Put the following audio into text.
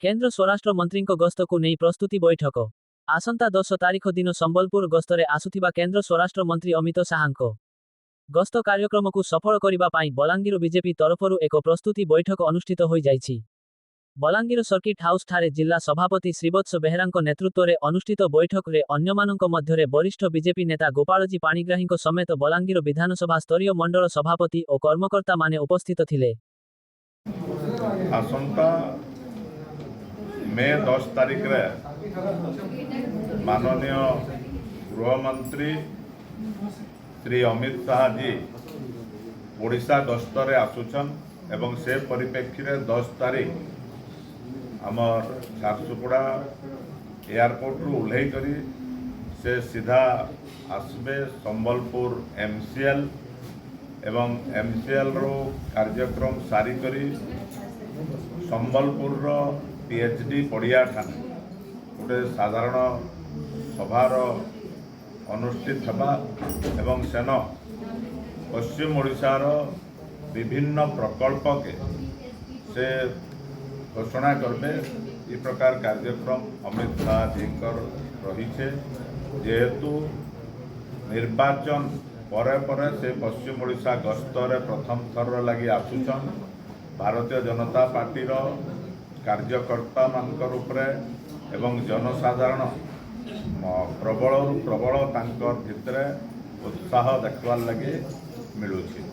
केंद्र स्वराष्ट्र मंत्री गस्त को नहीं प्रस्तुति बैठक आसंता 10 तारीख दिन संबलपुर गस्तरे आसुथिबा केंद्र स्वराष्ट्र मंत्री अमित शाह गस्त कार्यक्रम को सफल करने बलांगीर बीजेपी तरफरु एक प्रस्तुति बैठक अनुष्ठित हो जाइछि। बलांगीर सर्किट हाउस ठारे जिला सभापति श्रीवत्स बेहेरा नेतृत्व में अनुष्ठित बैठक में अन्यमानक मध्य वरिष्ठ बीजेपी नेता गोपालजी पाणिग्राही समेत बलांगीर विधानसभा स्तरीय मंडल सभापति और कर्मकर्ता माने उपस्थित थिले। आसंता मे 10 तारीख रे माननीय गृहमंत्री श्री अमित शाह जी ओडिशा गस्तरे आसुछन एवं से परिप्रेक्षी रे 10 तारीख आमर झारसुगुड़ा एयरपोर्ट रु उल्लै करी से सीधा आसबे संबलपुर एमसीएल एवं एमसीएल रो कार्यक्रम सारी करी संबलपुर रो पीएचडी पड़िया ठाने गोटे साधारण सभार अनुष्ठित होगा एवं सेन पश्चिम ओडिशार विभिन्न प्रकल्प के से घोषणा करबे। इ प्रकार कार्यक्रम अमित शाह जी रही है जेहेतु निर्वाचन परे परे से पश्चिम ओडिशा गस्तरे प्रथम थर लगी आसुचन भारतीय जनता पार्टी रो कार्यकर्ता मानकर उपरे एवं जनसाधारण प्रबल प्रबल तांकर भितरे उत्साह देखवार लगी मिलुछि।